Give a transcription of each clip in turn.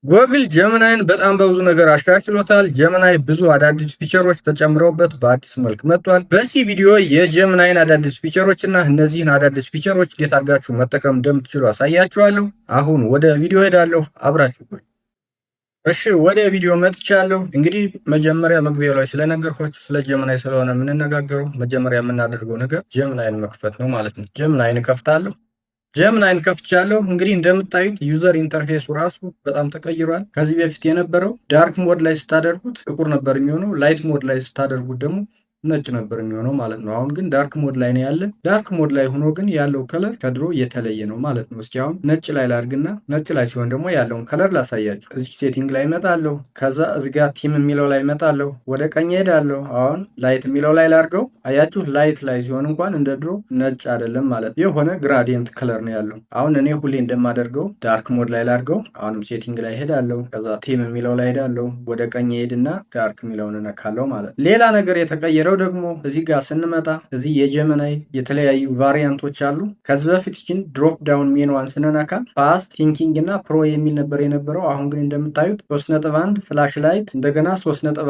ጎግል ጀመናይን በጣም በብዙ ነገር አሻሽሎታል። ጀመናይ ብዙ አዳዲስ ፊቸሮች ተጨምረውበት በአዲስ መልክ መጥቷል። በዚህ ቪዲዮ የጀመናይን አዳዲስ ፊቸሮች እና እነዚህን አዳዲስ ፊቸሮች እንዴት አድርጋችሁ መጠቀም እንደምትችሉ አሳያችኋለሁ። አሁን ወደ ቪዲዮ ሄዳለሁ፣ አብራችሁ ቆዩ። እሺ ወደ ቪዲዮ መጥቻለሁ። እንግዲህ መጀመሪያ መግቢያው ላይ ስለነገርኳችሁ ስለ ጀመናይ ስለሆነ የምንነጋገረው መጀመሪያ የምናደርገው ነገር ጀመናይን መክፈት ነው ማለት ነው። ጀመናይን እከፍታለሁ። ጀመናይን ከፍቻለሁ። እንግዲህ እንደምታዩት ዩዘር ኢንተርፌሱ ራሱ በጣም ተቀይሯል። ከዚህ በፊት የነበረው ዳርክ ሞድ ላይ ስታደርጉት ጥቁር ነበር የሚሆነው። ላይት ሞድ ላይ ስታደርጉት ደግሞ ነጭ ነበር የሚሆነው ማለት ነው። አሁን ግን ዳርክ ሞድ ላይ ነው ያለ። ዳርክ ሞድ ላይ ሆኖ ግን ያለው ከለር ከድሮ የተለየ ነው ማለት ነው። እስኪ አሁን ነጭ ላይ ላድርግና ነጭ ላይ ሲሆን ደግሞ ያለውን ከለር ላሳያችሁ። እዚህ ሴቲንግ ላይ እመጣለሁ። ከዛ እዚህ ጋር ቲም የሚለው ላይ እመጣለሁ። ወደ ቀኝ ሄዳለሁ። አሁን ላይት የሚለው ላይ ላድርገው። አያችሁ ላይት ላይ ሲሆን እንኳን እንደ ድሮ ነጭ አይደለም ማለት ነው። የሆነ ግራዲየንት ከለር ነው ያለው። አሁን እኔ ሁሌ እንደማደርገው ዳርክ ሞድ ላይ ላድርገው። አሁንም ሴቲንግ ላይ ሄዳለሁ። ከዛ ቲም የሚለው ላይ ሄዳለሁ። ወደ ቀኝ ሄድና ዳርክ የሚለውን እነካለሁ ማለት ነው። ሌላ ነገር የተቀየረው ደግሞ እዚህ ጋር ስንመጣ እዚህ የጀመናይ የተለያዩ ቫሪያንቶች አሉ። ከዚህ በፊት ግን ድሮፕ ዳውን ሜኑዋን ስንነካ ፋስት ቲንኪንግ እና ፕሮ የሚል ነበር የነበረው። አሁን ግን እንደምታዩት 3.1 ፍላሽ ላይት፣ እንደገና 3.5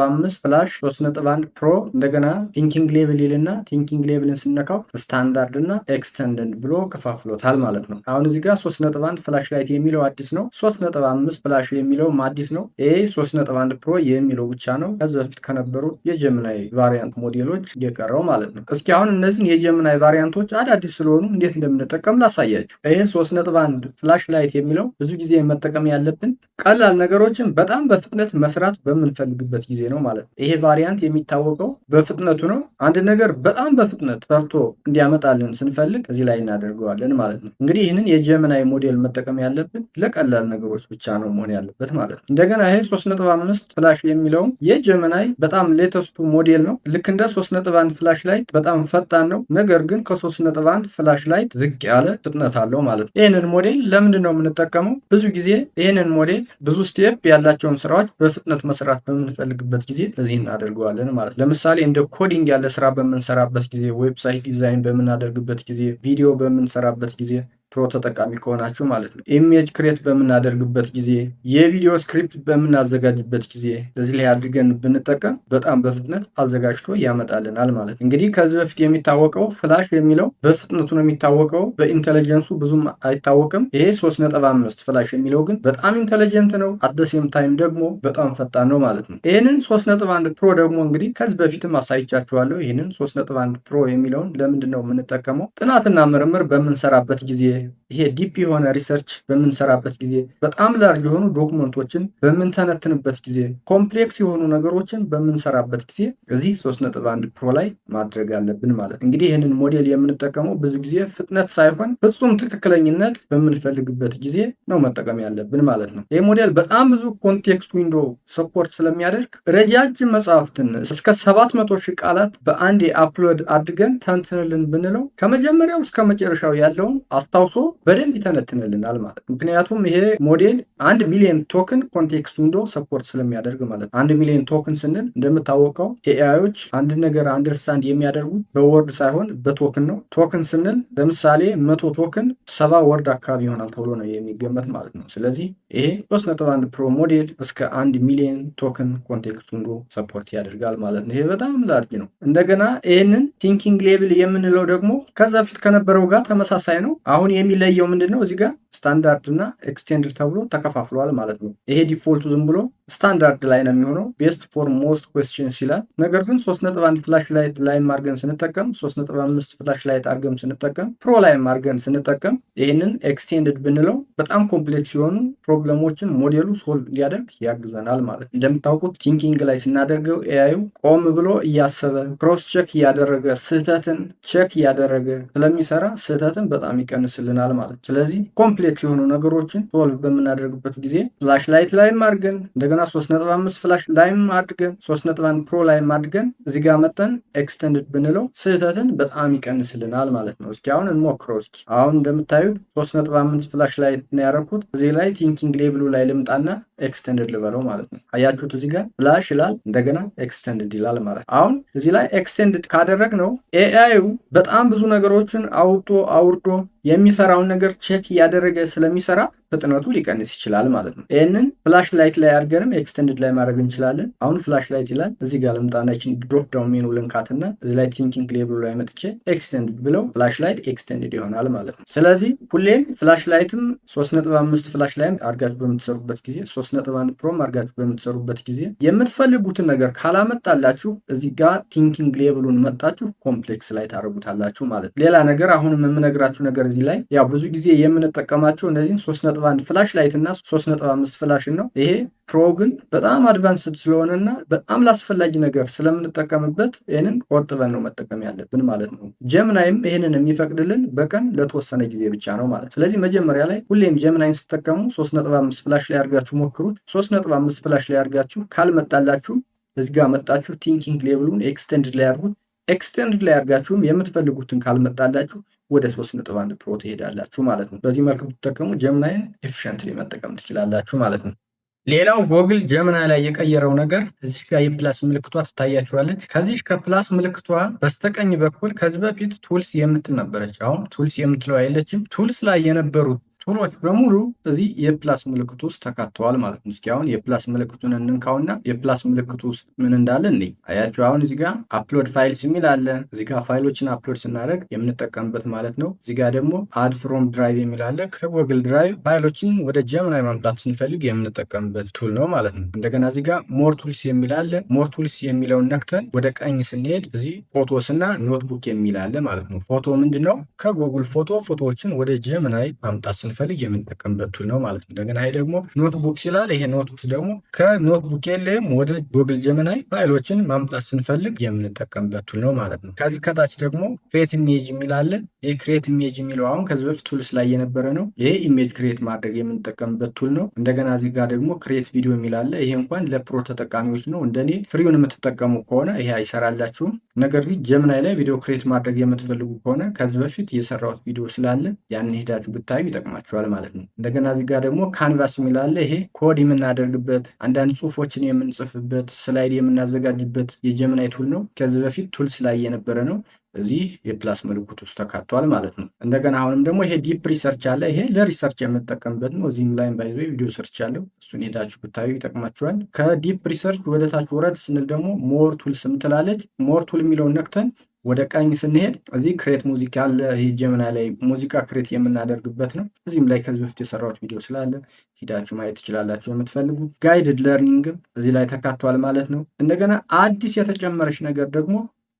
ፍላሽ፣ 3.1 ፕሮ፣ እንደገና ቲንኪንግ ሌቭል ይልና ቲንኪንግ ሌቭልን ስነካው ስታንዳርድ እና ኤክስተንድድ ብሎ ከፋፍሎታል ማለት ነው። አሁን እዚህ ጋር 3.1 ፍላሽ ላይት የሚለው አዲስ ነው። 3.5 ፍላሽ የሚለውም አዲስ ነው። ይሄ 3.1 ፕሮ የሚለው ብቻ ነው ከዚህ በፊት ከነበሩት የጀመናይ ቫሪያንት ሞዴሎች የቀረው ማለት ነው። እስኪ አሁን እነዚህን የጀመናይ ቫሪያንቶች አዳዲስ ስለሆኑ እንዴት እንደምንጠቀም ላሳያችሁ። ይሄ 3.1 ፍላሽ ላይት የሚለው ብዙ ጊዜ መጠቀም ያለብን ቀላል ነገሮችን በጣም በፍጥነት መስራት በምንፈልግበት ጊዜ ነው ማለት ነው። ይሄ ቫሪያንት የሚታወቀው በፍጥነቱ ነው። አንድ ነገር በጣም በፍጥነት ሰርቶ እንዲያመጣልን ስንፈልግ እዚህ ላይ እናደርገዋለን ማለት ነው። እንግዲህ ይህንን የጀመናይ ሞዴል መጠቀም ያለብን ለቀላል ነገሮች ብቻ ነው መሆን ያለበት ማለት ነው። እንደገና ይሄ 3.5 ፍላሽ የሚለውም የጀመናይ በጣም ሌተስቱ ሞዴል ነው። ልክ እንደ 3.1 ፍላሽ ላይት በጣም ፈጣን ነው። ነገር ግን ከ3.1 ፍላሽ ላይት ዝቅ ያለ ፍጥነት አለው ማለት ነው። ይህንን ሞዴል ለምንድን ነው የምንጠቀመው? ብዙ ጊዜ ይህንን ሞዴል ብዙ ስቴፕ ያላቸውን ስራዎች በፍጥነት መስራት በምንፈልግበት ጊዜ እዚህ እናደርገዋለን ማለት ነው። ለምሳሌ እንደ ኮዲንግ ያለ ስራ በምንሰራበት ጊዜ፣ ዌብሳይት ዲዛይን በምናደርግበት ጊዜ፣ ቪዲዮ በምንሰራበት ጊዜ ፕሮ ተጠቃሚ ከሆናችሁ ማለት ነው። ኢሜጅ ክሬት በምናደርግበት ጊዜ፣ የቪዲዮ ስክሪፕት በምናዘጋጅበት ጊዜ እዚህ ላይ አድርገን ብንጠቀም በጣም በፍጥነት አዘጋጅቶ ያመጣልናል ማለት ነው። እንግዲህ ከዚህ በፊት የሚታወቀው ፍላሽ የሚለው በፍጥነቱ ነው የሚታወቀው፣ በኢንቴሊጀንሱ ብዙም አይታወቅም። ይሄ 3.5 ፍላሽ የሚለው ግን በጣም ኢንቴሊጀንት ነው። አደሴም ታይም ደግሞ በጣም ፈጣን ነው ማለት ነው። ይህንን 3.1 ፕሮ ደግሞ እንግዲህ ከዚህ በፊትም አሳይቻችኋለሁ። ይህንን 3.1 ፕሮ የሚለውን ለምንድን ነው የምንጠቀመው? ጥናትና ምርምር በምንሰራበት ጊዜ፣ ይሄ ዲፕ የሆነ ሪሰርች በምንሰራበት ጊዜ፣ በጣም ላርጅ የሆኑ ዶክመንቶችን በምንተነትንበት ጊዜ፣ ኮምፕሌክስ የሆኑ ነገሮችን በምንሰራበት ጊዜ እዚህ 3.1 ፕሮ ላይ ማድረግ አለብን ማለት ነው። እንግዲህ ይህንን ሞዴል የምንጠቀመው ብዙ ጊዜ ፍጥነት ሳይሆን ፍጹም ትክክለኝነት በምንፈልግበት ጊዜ ነው መጠቀም ያለብን ማለት ነው። ይህ ሞዴል በጣም ብዙ ኮንቴክስት ዊንዶ ሰፖርት ስለሚያደርግ ረጃጅም መጽሐፍትን እስከ 700 ሺህ ቃላት በአንዴ አፕሎድ አድርገን ተንትንልን ብንለው ከመጀመሪያው እስከ መጨረሻው ያለውን አስታውሶ በደንብ ይተነትንልናል ማለት ነው። ምክንያቱም ይሄ ሞዴል 1 ሚሊዮን ቶክን ኮንቴክስት ዊንዶ ሰፖርት ስለሚያደርግ ማለት ነው። 1 ሚሊዮን ቶክን ስንል እንደምታወቀው ኤአዮች አንድ ነገር አንደርስታንድ የሚያደርጉት በወርድ ሳይሆን በቶክን ነው። ቶክን ስንል ለምሳሌ 100 ቶክን 70 ወርድ አካባቢ ይሆናል ተብሎ ነው የሚገመት ማለት ነው። ስለዚህ ይሄ 3.1 ፕሮ ሞዴል እስከ 1 ሚሊዮን ቶክን ኮንቴክስት ዊንዶ ሰፖርት ያደርጋል ማለት ነው። ይሄ በጣም ላርጅ ነው። እንደገና ይህንን ቲንኪንግ ሌቭል የምንለው ደግሞ ከዛ በፊት ከነበረው ጋር ተመሳሳይ ነው። አሁን የሚለየው ምንድን ነው? እዚህ ጋር ስታንዳርድ እና ኤክስቴንድድ ተብሎ ተከፋፍሏል ማለት ነው። ይሄ ዲፎልቱ ዝም ብሎ ስታንዳርድ ላይ ነው የሚሆነው። ቤስት ፎር ሞስት ኩዌስችንስ ይላል። ነገር ግን 3.1 ፍላሽ ላይት ላይም አድርገን ስንጠቀም፣ 3.5 ፍላሽ ላይት አድርገን ስንጠቀም፣ ፕሮ ላይም አድርገን ስንጠቀም ይህንን ኤክስቴንድድ ብንለው በጣም ኮምፕሌክስ የሆኑ ፕሮብለሞችን ሞዴሉ ሶልቭ ሊያደርግ ያግዘናል ማለት ነው። እንደምታውቁት ቲንኪንግ ላይ ስናደርገው ኤአዩ ቆም ብሎ እያሰበ ክሮስ ቼክ እያደረገ ስህተትን ቼክ እያደረገ ስለሚሰራ ስህተትን በጣም ይቀንስልናል ማለት ነው። ስለዚህ ኮምፕሌክስ የሆኑ ነገሮችን ሶልቭ በምናደርግበት ጊዜ ፍላሽ ላይት ላይም አድርገን እንደገና 3.5 ፍላሽ ላይም አድርገን 3.1 ፕሮ ላይም አድርገን እዚህ ጋር መጠን ኤክስተንድድ ብንለው ስህተትን በጣም ይቀንስልናል ማለት ነው። እስኪ አሁን እንሞክረው። እስኪ አሁን እንደምታዩት 3.5 ፍላሽ ላይት ነው ያደረኩት። እዚህ ላይ ቲንኪንግ ሌቭሉ ላይ ልምጣና ኤክስቴንድድ ልበለው ማለት ነው። አያችሁት እዚህ ጋር ፍላሽ ይላል እንደገና ኤክስቴንድድ ይላል ማለት ነው። አሁን እዚህ ላይ ኤክስቴንድድ ካደረግነው ኤአዩ በጣም ብዙ ነገሮችን አውርዶ የሚሰራውን ነገር ቼክ እያደረገ ስለሚሰራ ፍጥነቱ ሊቀንስ ይችላል ማለት ነው። ይህንን ፍላሽ ላይት ላይ አድርገንም ኤክስቴንድድ ላይ ማድረግ እንችላለን። አሁን ፍላሽ ላይት ይላል እዚህ ጋር ልምጣናችን ድሮፕ ዳውን ሜኑ ልንካትና እዚህ ላይ ቲንኪንግ ሌብሉ ላይ መጥቼ ኤክስቴንድድ ብለው ፍላሽ ላይት ኤክስቴንድድ ይሆናል ማለት ነው። ስለዚህ ሁሌም ፍላሽ ላይትም 3.5 ፍላሽ ላይም አድርጋችሁ በምትሰሩበት ጊዜ 3.1 ፕሮም አድርጋችሁ በምትሰሩበት ጊዜ የምትፈልጉትን ነገር ካላመጣላችሁ እዚህ ጋር ቲንኪንግ ሌብሉን መጣችሁ ኮምፕሌክስ ላይ ታደርጉታላችሁ ማለት ነው። ሌላ ነገር አሁንም የምነግራችሁ ነገር እዚህ ላይ ያው ብዙ ጊዜ የምንጠቀማቸው እነዚህን 3.1 ፍላሽ ላይት እና 3.5 ፍላሽን ነው። ይሄ ፕሮ ግን በጣም አድቫንስድ ስለሆነና በጣም ላስፈላጊ ነገር ስለምንጠቀምበት ይህንን ቆጥበን ነው መጠቀም ያለብን ማለት ነው። ጀምናይም ይህንን የሚፈቅድልን በቀን ለተወሰነ ጊዜ ብቻ ነው ማለት። ስለዚህ መጀመሪያ ላይ ሁሌም ጀምናይን ስትጠቀሙ 3.5 ፍላሽ ላይ አድርጋችሁ ሞክሩት። 3.5 ፍላሽ ላይ አድርጋችሁ ካልመጣላችሁ እዚህ ጋር መጣችሁ ቲንኪንግ ሌብሉን ኤክስቴንድድ ላይ አድርጉት። ኤክስቴንድድ ላይ አድርጋችሁም የምትፈልጉትን ካልመጣላችሁ ወደ 3.1 ፕሮ ትሄዳላችሁ ማለት ነው። በዚህ መልኩ ብትጠቀሙ ጀምናይን ኤፊሽንትሊ መጠቀም ትችላላችሁ ማለት ነው። ሌላው ጎግል ጀምናይ ላይ የቀየረው ነገር እዚህ ጋር የፕላስ ምልክቷ ትታያችኋለች። ከዚህ ከፕላስ ምልክቷ በስተቀኝ በኩል ከዚህ በፊት ቱልስ የምትል ነበረች። አሁን ቱልስ የምትለው አይለችም። ቱልስ ላይ የነበሩት ቱሎች በሙሉ እዚህ የፕላስ ምልክቱ ውስጥ ተካተዋል ማለት ነው። እስኪ አሁን የፕላስ ምልክቱን እንንካውና የፕላስ ምልክቱ ውስጥ ምን እንዳለ እንዴ አያችሁ። አሁን እዚህ ጋር አፕሎድ ፋይልስ የሚል አለ። እዚህ ጋር ፋይሎችን አፕሎድ ስናደርግ የምንጠቀምበት ማለት ነው። እዚህ ጋር ደግሞ አድ ፍሮም ድራይቭ የሚል አለ። ከጎግል ድራይቭ ፋይሎችን ወደ ጀምናይ ማምጣት ስንፈልግ የምንጠቀምበት ቱል ነው ማለት ነው። እንደገና እዚህ ጋር ሞር ቱልስ የሚል አለ። ሞር ቱልስ የሚለውን ነክተን ወደ ቀኝ ስንሄድ እዚህ ፎቶስ እና ኖትቡክ የሚል አለ ማለት ነው። ፎቶ ምንድነው? ከጎግል ፎቶዎችን ወደ ጀምናይ ማምጣት ፈልግ የምንጠቀምበት ቱል ነው ማለት ነው። እንደገና ይሄ ደግሞ ኖትቡክ ይላል። ይሄ ኖትቡክ ደግሞ ከኖትቡክ የለም ወደ ጉግል ጀሚናይ ፋይሎችን ማምጣት ስንፈልግ የምንጠቀምበት ቱል ነው ማለት ነው። ከዚህ ከታች ደግሞ ክሬት ኢሜጅ የሚል አለ። ይሄ ክሬት ኢሜጅ የሚለው አሁን ከዚህ በፊት ቱልስ ላይ የነበረ ነው። ይሄ ኢሜጅ ክሬት ማድረግ የምንጠቀምበት ቱል ነው። እንደገና እዚህ ጋር ደግሞ ክሬት ቪዲዮ የሚል አለ። ይሄ እንኳን ለፕሮ ተጠቃሚዎች ነው። እንደኔ ፍሪውን የምትጠቀሙ ከሆነ ይሄ አይሰራላችሁም። ነገር ግን ጀሚናይ ላይ ቪዲዮ ክሬት ማድረግ የምትፈልጉ ከሆነ ከዚህ በፊት የሰራሁት ቪዲዮ ስላለ ያንን ሄዳችሁ ብታዩ ይጠቅማችኋል ማለት ነው። እንደገና እዚህ ጋር ደግሞ ካንቫስ የሚል አለ። ይሄ ኮድ የምናደርግበት አንዳንድ ጽሁፎችን የምንጽፍበት ስላይድ የምናዘጋጅበት የጀሚናይ ቱል ነው። ከዚህ በፊት ቱልስ ላይ የነበረ ነው። እዚህ የፕላስ ምልክት ውስጥ ተካቷል ማለት ነው። እንደገና አሁንም ደግሞ ይሄ ዲፕ ሪሰርች አለ። ይሄ ለሪሰርች የምንጠቀምበት ነው። እዚህም ላይ ባይዞ ቪዲዮ ሰርች አለው። እሱን ሄዳችሁ ብታዩ ይጠቅማችኋል። ከዲፕ ሪሰርች ወደ ታች ወረድ ስንል ደግሞ ሞር ቱልስ ምትላለች። ሞር ቱል የሚለውን ነክተን ወደ ቀኝ ስንሄድ እዚህ ክሬት ሙዚቃ አለ። ይህ ጀሚናይ ላይ ሙዚቃ ክሬት የምናደርግበት ነው። እዚህም ላይ ከዚህ በፊት የሰራሁት ቪዲዮ ስላለ ሂዳችሁ ማየት ትችላላችሁ የምትፈልጉ። ጋይድድ ለርኒንግም እዚህ ላይ ተካቷል ማለት ነው። እንደገና አዲስ የተጨመረች ነገር ደግሞ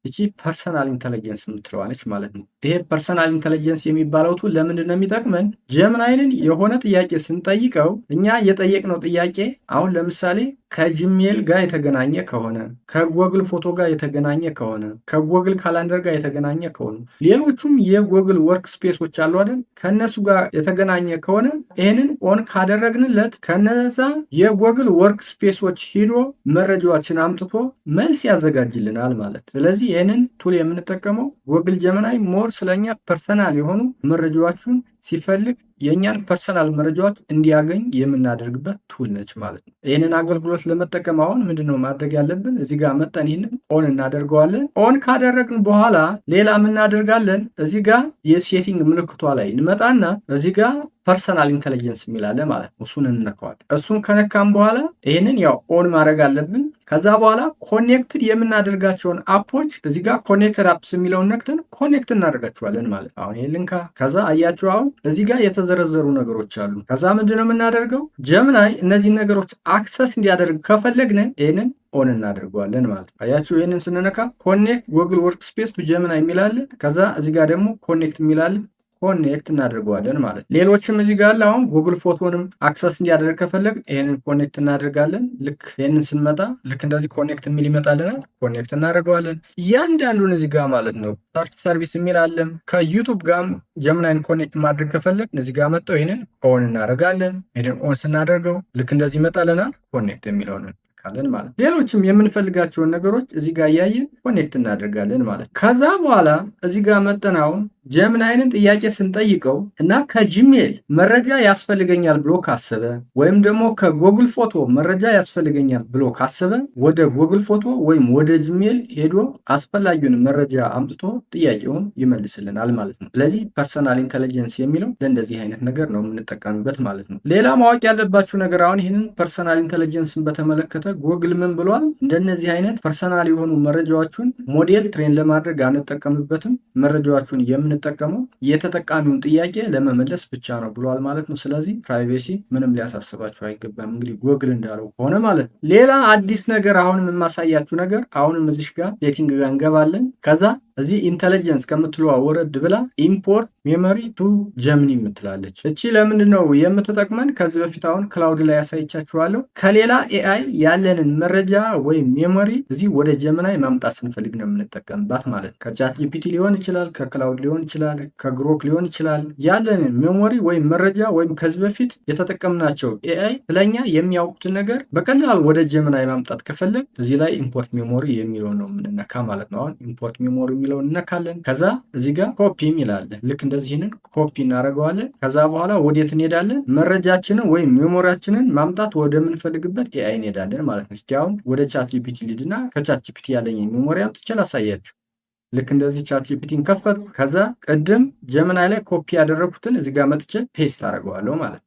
እቺ ፐርሰናል ኢንተለጀንስ የምትለዋለች ማለት ነው። ይሄ ፐርሰናል ኢንተለጀንስ የሚባለው ቱል ለምንድን ነው የሚጠቅመን? ጀሚናይን የሆነ ጥያቄ ስንጠይቀው እኛ የጠየቅነው ጥያቄ አሁን ለምሳሌ ከጂሜል ጋር የተገናኘ ከሆነ፣ ከጎግል ፎቶ ጋር የተገናኘ ከሆነ፣ ከጎግል ካላንደር ጋር የተገናኘ ከሆነ፣ ሌሎቹም የጎግል ወርክ ስፔሶች አሉ አይደል? ከነሱ ጋር የተገናኘ ከሆነ ይህንን ኦን ካደረግንለት ከነዛ የጎግል ወርክ ስፔሶች ሂዶ መረጃዎችን አምጥቶ መልስ ያዘጋጅልናል ማለት። ስለዚህ ይህንን ቱል የምንጠቀመው ጎግል ጀሚናይ ሞር ስለኛ ፐርሰናል የሆኑ መረጃዎችን ሲፈልግ የእኛን ፐርሰናል መረጃዎች እንዲያገኝ የምናደርግበት ቱል ነች ማለት ነው። ይህንን አገልግሎት ለመጠቀም አሁን ምንድነው ማድረግ ያለብን? እዚህ ጋር መጠን ይህንን ኦን እናደርገዋለን። ኦን ካደረግን በኋላ ሌላ ምናደርጋለን? እዚህ ጋር የሴቲንግ ምልክቷ ላይ እንመጣና እዚህ ጋር ፐርሰናል ኢንተለጀንስ የሚላለ ማለት ነው። እሱን እንነካዋል። እሱን ከነካም በኋላ ይህንን ያው ኦን ማድረግ አለብን። ከዛ በኋላ ኮኔክትድ የምናደርጋቸውን አፖች እዚህ ጋር ኮኔክትድ አፕስ የሚለውን ነክተን ኮኔክት እናደርጋቸዋለን ማለት ነው። አሁን ይሄ ልንካ። ከዛ አያችሁ አሁን እዚህ ጋር የተዘረዘሩ ነገሮች አሉ። ከዛ ምንድነው የምናደርገው? ጀሚናይ እነዚህን ነገሮች አክሰስ እንዲያደርግ ከፈለግን ይህንን ኦን እናደርገዋለን ማለት ነው። አያችሁ ይህንን ስንነካ ኮኔክት ጎግል ወርክ ስፔስ ቱ ጀሚናይ የሚላለ፣ ከዛ እዚህ ጋር ደግሞ ኮኔክት የሚላለ ኮኔክት እናደርገዋለን ማለት ነው። ሌሎችም እዚህ ጋር አሁን ጉግል ፎቶንም አክሰስ እንዲያደርግ ከፈለግ ይሄንን ኮኔክት እናደርጋለን። ልክ ይሄንን ስንመጣ ልክ እንደዚህ ኮኔክት የሚል ይመጣልናል። ኮኔክት እናደርገዋለን እያንዳንዱን እዚህ ጋር ማለት ነው። ሰርች ሰርቪስ የሚል አለም። ከዩቱብ ጋር ጀሚናይን ኮኔክት ማድረግ ከፈለግ እዚህ ጋር መጣው ይሄንን ኦን እናደርጋለን። ይሄንን ኦን ስናደርገው ልክ እንደዚህ ይመጣልናል። ኮኔክት የሚለውን እንነካለን ማለት ነው። ሌሎችም የምንፈልጋቸውን ነገሮች እዚህ ጋር እያየን ኮኔክት እናደርጋለን ማለት ነው። ከዛ በኋላ እዚህ ጋር መጠን አሁን ጀሚናይን ጥያቄ ስንጠይቀው እና ከጂሜል መረጃ ያስፈልገኛል ብሎ ካሰበ ወይም ደግሞ ከጉግል ፎቶ መረጃ ያስፈልገኛል ብሎ ካሰበ ወደ ጉግል ፎቶ ወይም ወደ ጂሜል ሄዶ አስፈላጊውን መረጃ አምጥቶ ጥያቄውን ይመልስልናል ማለት ነው። ስለዚህ ፐርሰናል ኢንተለጀንስ የሚለው ለእንደዚህ አይነት ነገር ነው የምንጠቀምበት ማለት ነው። ሌላ ማወቅ ያለባችሁ ነገር አሁን ይህንን ፐርሰናል ኢንተለጀንስን በተመለከተ ጉግል ምን ብሏል? እንደነዚህ አይነት ፐርሰናል የሆኑ መረጃዎችን ሞዴል ትሬን ለማድረግ አንጠቀምበትም። መረጃዎቹን የምንጠቀመው የተጠቃሚውን ጥያቄ ለመመለስ ብቻ ነው ብሏል ማለት ነው። ስለዚህ ፕራይቬሲ ምንም ሊያሳስባችሁ አይገባም። እንግዲህ ጉግል እንዳለው ከሆነ ማለት ነው። ሌላ አዲስ ነገር አሁንም የማሳያችሁ ነገር አሁንም እዚህ ጋር ሴቲንግ ጋር እንገባለን። ከዛ እዚህ ኢንተለጀንስ ከምትለዋ ወረድ ብላ ኢምፖርት ሜሞሪ ቱ ጀሚኒ የምትላለች። እቺ ለምንድን ነው የምትጠቅመን? ከዚህ በፊት አሁን ክላውድ ላይ ያሳይቻችኋለሁ። ከሌላ ኤአይ ያለንን መረጃ ወይም ሜሞሪ እዚህ ወደ ጀሚናይ ማምጣት ስንፈልግ ነው የምንጠቀምባት ማለት ነው። ከቻት ጂፒቲ ሊሆን ይችላል፣ ከክላውድ ሊሆን ይችላል፣ ከግሮክ ሊሆን ይችላል። ያለንን ሜሞሪ ወይም መረጃ ወይም ከዚህ በፊት የተጠቀምናቸው ኤአይ ስለኛ የሚያውቁትን ነገር በቀላሉ ወደ ጀሚናይ ማምጣት ከፈለግ እዚህ ላይ ኢምፖርት ሜሞሪ የሚለውን ነው የምንነካ ማለት ነው። አሁን ኢምፖርት ሜሞሪ የሚለውን እነካለን። ከዛ እዚህ ጋር ኮፒ የሚላለን ልክ እንደዚህንን ኮፒ እናደርገዋለን። ከዛ በኋላ ወዴት እንሄዳለን? መረጃችንን ወይም ሜሞሪያችንን ማምጣት ወደምንፈልግበት ኤአይ እንሄዳለን ማለት ነው። እስኪ አሁን ወደ ቻት ጂፒቲ ልድና ከቻት ጂፒቲ ያለኝ ሜሞሪ አምጥቼ ላሳያችሁ። ልክ እንደዚህ ቻት ጂፒቲን ከፈቱ። ከዛ ቅድም ጀሚናይ ላይ ኮፒ ያደረኩትን እዚህ ጋር መጥቼ ፔስት አደርገዋለሁ ማለት ነው።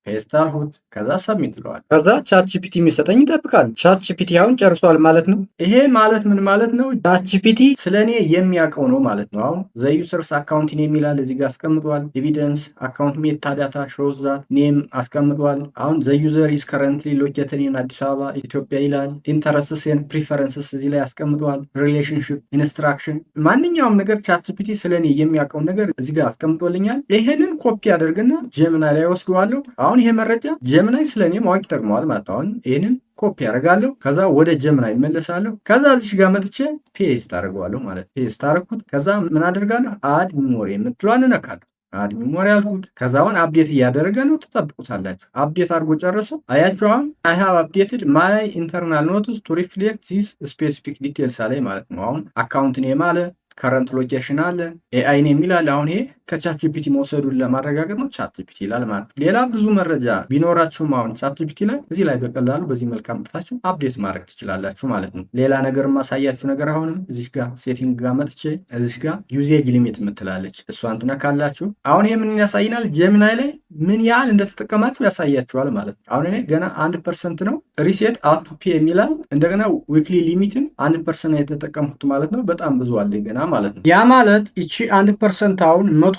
ፔስት አልሁት። ከዛ ሰብሚት ይለዋል። ከዛ ቻት ጂፒቲ የሚሰጠኝ ይጠብቃል። ቻት ጂፒቲ አሁን ጨርሷል ማለት ነው። ይሄ ማለት ምን ማለት ነው? ቻት ጂፒቲ ስለኔ የሚያውቀው ነው ማለት ነው። አሁን ዘ ዩዘርስ አካውንት ኔም ይላል እዚህ ጋር አስቀምጧል። ኤቪደንስ አካውንት ሜታ ዳታ ሾውስ ዛት ኔም አስቀምጧል። አሁን ዘ ዩዘር ኢዝ ከረንትሊ ሎኬትድ ኢን አዲስ አበባ ኢትዮጵያ ይላል። ኢንተረስትስ ኤንድ ፕሪፈረንስስ እዚህ ላይ አስቀምጧል። ሪሌሽንሺፕ ኢንስትራክሽን፣ ማንኛውም ነገር ቻት ጂፒቲ ስለኔ የሚያውቀውን ነገር እዚህ ጋር አስቀምጦልኛል። ይሄንን ኮፒ አደርግና ጀሚናይ ላይ ወስደዋለሁ። አሁን ይሄ መረጃ ጀሚናይ ስለኔ ማወቅ ይጠቅመዋል ማለት ነው። አሁን ይሄንን ኮፒ አደርጋለሁ። ከዛ ወደ ጀሚናይ እመለሳለሁ። ከዛ እዚህ ጋር መጥቼ ፔስት አደርገዋለሁ ማለት ፔስት አደረኩት። ከዛ ምን አደርጋለሁ? አድ ሚሞሪ የምትለዋን እነካለሁ። አድ ሚሞሪ አልኩት። ከዛ አሁን አፕዴት እያደረገ ነው። ትጠብቁታላችሁ። አፕዴት አድርጎ ጨረሰው። አያችሁ አሁን አይ ሃቭ አፕዴትድ ማይ ኢንተርናል ኖትስ ቱ ሪፍሌክት ዚስ ስፔሲፊክ ዲቴልስ አለኝ ማለት ነው። አሁን አካውንት ኔም አለ፣ ከረንት ሎኬሽን አለ፣ ኤአይ ኔም ይላል። አሁን ይሄ ከቻት ጂፒቲ መውሰዱን ለማረጋገጥ ነው ቻት ጂፒቲ ይላል ማለት ነው። ሌላ ብዙ መረጃ ቢኖራችሁም አሁን ቻት ጂፒቲ ላይ እዚህ ላይ በቀላሉ በዚህ መልክ አምጥታችሁ አፕዴት ማድረግ ትችላላችሁ ማለት ነው። ሌላ ነገር የማሳያችሁ ነገር አሁንም እዚህ ጋር ሴቲንግ ጋር መጥቼ እዚህ ጋር ዩዜጅ ሊሚት የምትላለች እሷን ትነካላችሁ። አሁን ይሄ ምን ያሳይናል? ጀሚናይ ላይ ምን ያህል እንደተጠቀማችሁ ያሳያችኋል ማለት ነው። አሁን እኔ ገና 1% ነው። ሪሴት አቱ ፔ የሚላል እንደገና ዊክሊ ሊሚትን 1% የተጠቀምኩት ማለት ነው። በጣም ብዙ አለ ገና ማለት ነው። ያ ማለት እቺ 1% አሁን 100%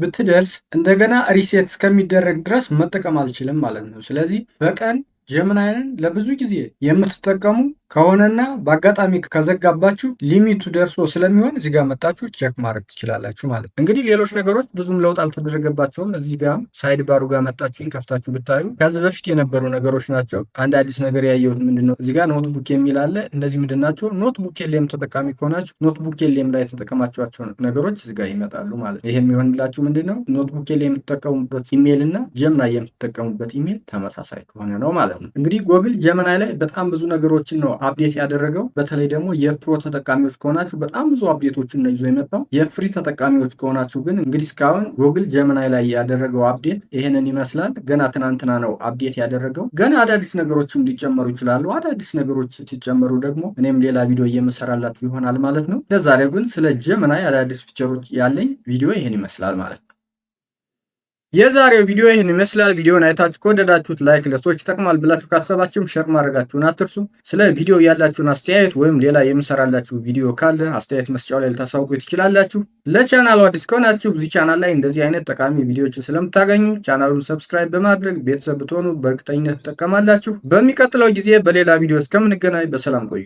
ብትደርስ እንደገና ሪሴት እስከሚደረግ ድረስ መጠቀም አልችልም ማለት ነው። ስለዚህ በቀን ጀሚናይን ለብዙ ጊዜ የምትጠቀሙ ከሆነና በአጋጣሚ ከዘጋባችሁ ሊሚቱ ደርሶ ስለሚሆን እዚህ ጋር መጣችሁ ቼክ ማድረግ ትችላላችሁ ማለት ነው። እንግዲህ ሌሎች ነገሮች ብዙም ለውጥ አልተደረገባቸውም። እዚህ ጋር ሳይድ ባሩ ጋር መጣችሁ ከፍታችሁ ብታዩ ከዚህ በፊት የነበሩ ነገሮች ናቸው። አንድ አዲስ ነገር ያየሁት ምንድነው? እዚህ ጋር ኖትቡክ የሚል አለ። እነዚህ ምንድን ናቸው? ኖትቡክ ኤልኤም ተጠቃሚ ከሆናችሁ ኖትቡክ ኤልኤም ላይ የተጠቀማችኋቸው ነገሮች እዚህ ጋር ይመጣሉ ማለት ነው። ይሄ የሚሆንላችሁ ምንድነው? ኖትቡክ ኤልኤም የምትጠቀሙበት ኢሜል እና ጀሚናይ የምትጠቀሙበት ኢሜል ተመሳሳይ ከሆነ ነው ማለት ነው። እንግዲህ ጉግል ጀሚናይ ላይ በጣም ብዙ ነገሮችን ነው አፕዴት ያደረገው። በተለይ ደግሞ የፕሮ ተጠቃሚዎች ከሆናችሁ በጣም ብዙ አፕዴቶችን ነው ይዞ የመጣው። የፍሪ ተጠቃሚዎች ከሆናችሁ ግን እንግዲህ እስካሁን ጉግል ጀሚናይ ላይ ያደረገው አፕዴት ይሄንን ይመስላል። ገና ትናንትና ነው አፕዴት ያደረገው። ገና አዳዲስ ነገሮችም ሊጨመሩ ይችላሉ። አዳዲስ ነገሮች ሲጨመሩ ደግሞ እኔም ሌላ ቪዲዮ እየመሰራላችሁ ይሆናል ማለት ነው። ለዛሬው ግን ስለ ጀሚናይ አዳዲስ ፊቸሮች ያለኝ ቪዲዮ ይሄን ይመስላል ማለት ነው። የዛሬው ቪዲዮ ይህን ይመስላል። ቪዲዮን አይታችሁ ከወደዳችሁት ላይክ፣ ለሰዎች ይጠቅማል ብላችሁ ካሰባችሁም ሼር ማድረጋችሁን አትርሱ። ስለ ቪዲዮ ያላችሁን አስተያየት ወይም ሌላ የምሰራላችሁ ቪዲዮ ካለ አስተያየት መስጫው ላይ ልታሳውቁ ትችላላችሁ። ለቻናሉ አዲስ ከሆናችሁ በዚህ ቻናል ላይ እንደዚህ አይነት ጠቃሚ ቪዲዮዎችን ስለምታገኙ ቻናሉን ሰብስክራይብ በማድረግ ቤተሰብ ብትሆኑ በእርግጠኝነት ትጠቀማላችሁ። በሚቀጥለው ጊዜ በሌላ ቪዲዮ እስከምንገናኝ በሰላም ቆዩ።